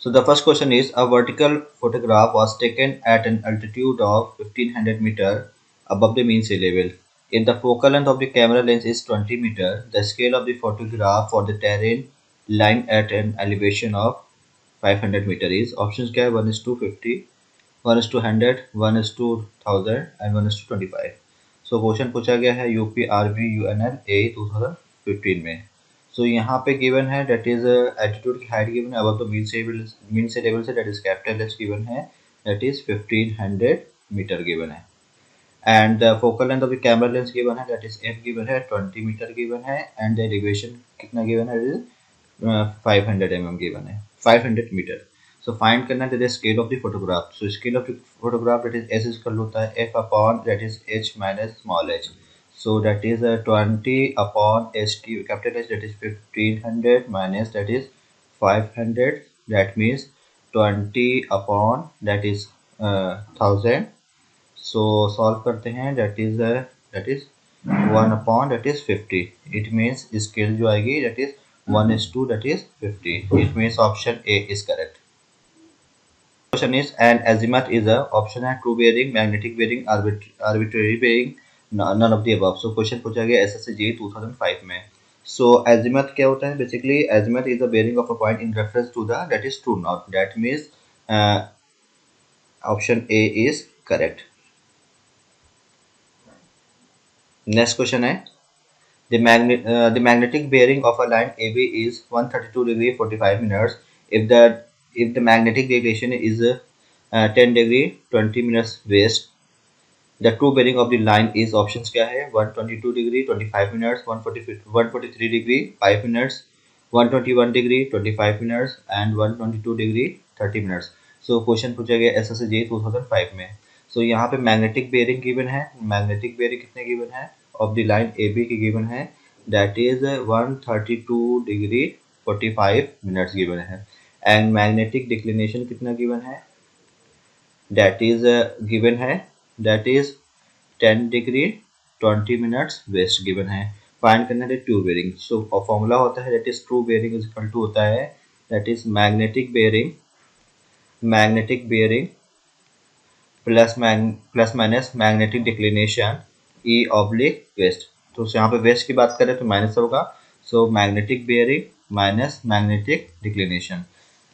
So the first question is, a vertical photograph was taken at an altitude of 1500 meter above the mean sea level. If the focal length of the camera lens is 20 meter, the scale of the photograph for the terrain lying at an elevation of 500 meter is, options क्या है, 1:50, 1:100, 1:1000 and 1:25. So question पूछा गया है UP RB UNL ए 2015 में. सो यहाँ पे given है that is altitude की हाइट गिवन है अबव द मीन से लेवल से, that is capital H given है, दैट इज 1500 मीटर गिवन है. And the focal length of the camera lens given है, दैट इज एफ गिवन है, 20 metre given है. And the elevation कितना given है, that is 500 mm given है, 500 metre. So find करना है the scale of the photograph. So scale of the photograph that is S equal होता है F upon that is H minus small H. So that is 20 upon h cube capital H, that is 1500 minus that is 500, that means 20 upon that is 1000. So solve करते हैं, that is 1 upon that is 50. It means scale जो आएगी that is 1:2 that is 50. It means option A is correct. Question is, an azimuth is a option है true bearing, magnetic bearing, arbitrary bearing, none of the above. So question पूछा गया SSC 2005 में. So azimuth क्या होता है? Basically azimuth is the bearing of a point in reference to the that is true north. That means option A is correct. Next question है, the magnetic bearing of a line AB is 132 degree 45 minutes if the magnetic deviation is 10 degree 20 minutes west. The true bearing of the line is, options क्या है, 122 degree 25 minutes, 143 degree 5 minutes, 121 degree 25 minutes and 122 degree 30 minutes. So question पूछा गया SSC 2005 में. So यहाँ पे magnetic bearing given है. Magnetic bearing कितने given है of the line A B की गिवन है, that is 132 degree 45 minutes given है. एंड मैग्नेटिक डिक्लिनेशन कितना गिवन है, दैट इज गिवन है, that is 10 degree 20 minutes west given है. फाइंड करना है ट्रू बेयरिंग. सो फॉर्मूला होता है that is true bearing is equal to होता है that is magnetic bearing plus minus magnetic declination E oblique west. तो यहाँ पे वेस्ट की बात करें तो माइनस होगा. So magnetic bearing minus magnetic declination,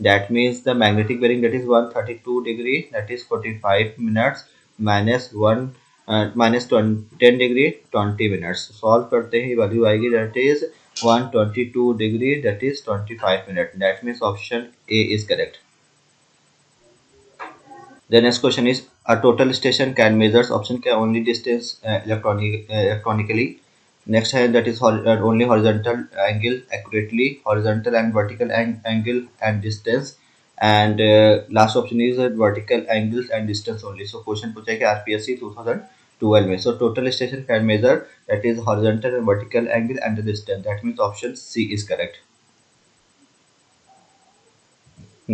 that means the magnetic bearing that is 132 degree that is 45 minutes minus 10 degree 20 minutes. Solve करते हैं वैल्यू आएगी that is 122 degree that is 25 minutes. That means option A is correct. The next question is, a total station can measures, option क्या, only distance electronically. Next है that is only horizontal angle accurately, horizontal and vertical angle and distance, and last option is vertical angles and distance only. So question पूछा है कि RPSC 2012 में. So total station can measure that is horizontal and vertical angle and the distance. That means option C is correct.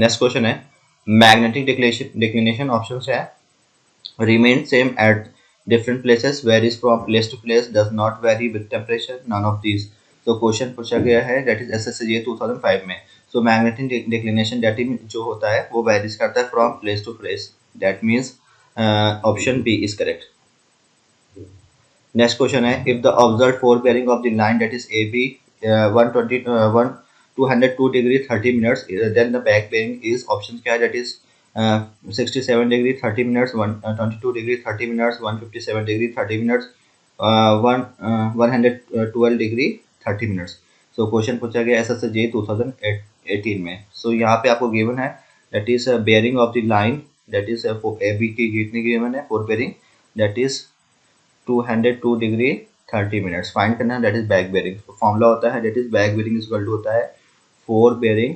Next question है, magnetic declination options है remain same at different places, varies from place to place, does not vary with temperature, none of these. So question पूछा गया है that is SSC 2005 में. So magnetic declination that जो होता है वो varies करता है from place to place. That means option B is correct. Next question है, if the observed forebearing of the line that is AB 202 degree 30 minutes, then the back bearing is, options क्या है, that is 67 degree 30 minutes, 122 degree 30 minutes, 157 degree 30 minutes, 112 degree 30 minutes. So question पूछा गया SSC 2018 में. So यहाँ पे आपको given है that is bearing of the line that is AB की कितनी गिवन है, fore bearing, that is 202 degree 30 minutes. Find करना है that is back bearing. Formula होता है that is back bearing is equal to होता है fore bearing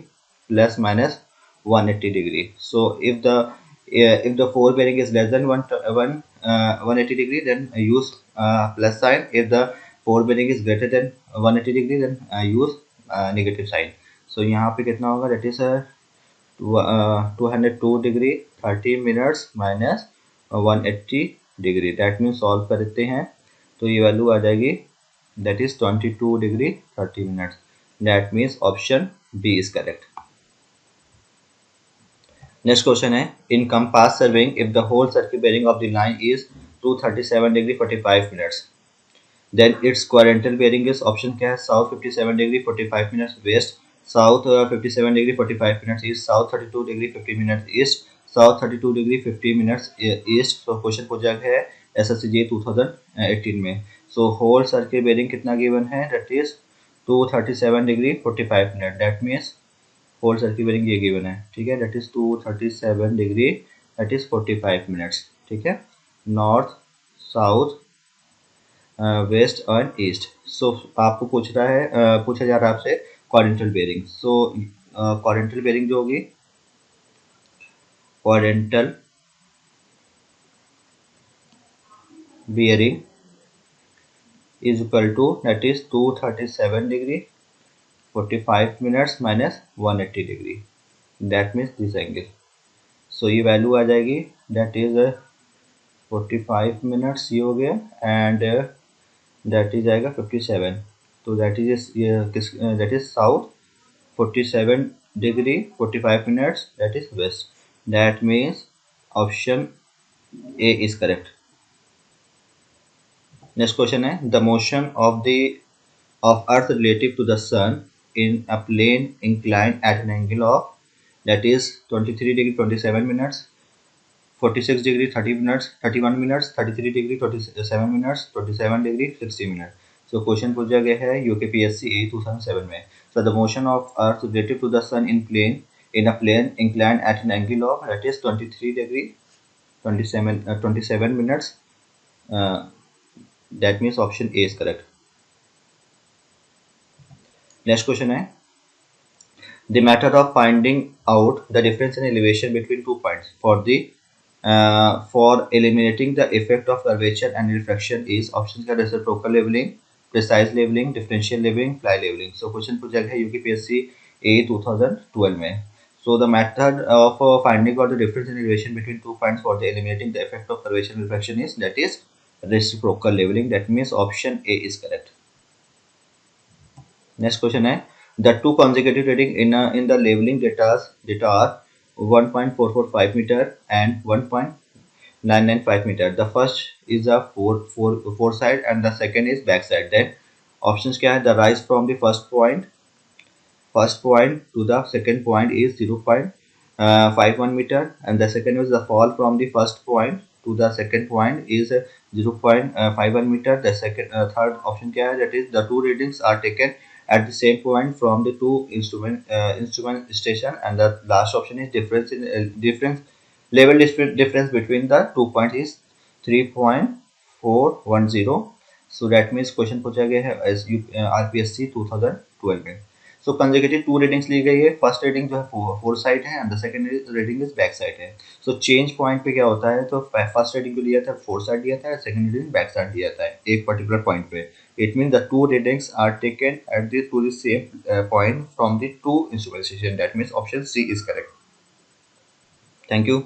plus minus 180 degree. So if the four bearing is less than 180 degree, then use plus sign. If the four bearing is greater than 180 degree, then use negative sign. So यहाँ पे कितना होगा, that is 202 degree 30 minutes minus 180 degree. That means solve करते हैं तो ये value आ जाएगी that is 22 degree 30 minutes. That means option B is correct. Next question है in compass surveying if the whole circle bearing of the line is 237 degree 45 minutes then its quadrantal bearing is option क्या है south 57 degree 45 minutes west south 57 degree 45 minutes east south 32 degree 50 minutes east south 32 degree 50 minutes east. तो question पूछा गया है SSC 2018 में। So whole circle bearing कितना given है that is 237 degree 45 minute that means whole circle bearing ये given है ठीक है that is 237 degree that is 45 minutes ठीक है नॉर्थ साउथ वेस्ट और ईस्ट। सो आपको पूछ रहा है पूछा जा रहा है आपसे quadrantal bearing. So quadrantal bearing जो होगी quadrantal bearing is equal to that is 237 degree 45 minutes minus 180 degree that means this angle. So ये वैल्यू आ जाएगी दैट इज 45 मिनट्स ये हो गया एंड दैट इज आएगा 57। तो that is that is south 47 degree 45 minutes that is west that means option A is correct. Next question है the motion of earth relative to the sun in a plane incline at an angle of that is 23 degree 27 minutes 46 degree 30 minutes 31 minutes 33 degree 27 minutes 27 degree 60 minute. So question पूछा गया है UKPSC 2007 में। So the motion of earth relative to the sun in a plane inclined at an angle of that is 23 degree 27 minutes uh, that means option A is correct। Next question है the method of finding out the difference in elevation between 2 points for eliminating the effect of curvature and refraction is options का reciprocal leveling precise leveling differential leveling fly leveling। so question पूछा गया है UKPSC A 2012 में। so the method of finding out the difference in elevation between 2 points for the eliminating the effect of curvature and refraction is that is reciprocal leveling that means option A is correct। Next question है the two consecutive reading in the leveling data are 1.445 meter and 1.995 meter। the first is a four side and the second is back side। then options क्या है the rise from the first point to the second point is 0.51 meter and the second is the fall from the first point to the second point is 0.51 meter। the second third option क्या है that is the two readings are taken at the same point from the two instrument station and the last option is difference level difference between the 2 points is 3.410। so that means question पूछा गया है RPSC 2012 में। So consecutive two readings ली गई है first reading जो है fore side है and the second reading is back side है। सो चेंज पॉइंट पे क्या होता है तो फर्स्ट रीडिंग को लिया था फोर साइड दिया था सेकंड रीडिंग बैक साइड दिया था एक पर्टिकुलर पॉइंट पे। It mean the two readings are taken at the two the same point from the two instrumentation that means option C is correct. Thank you.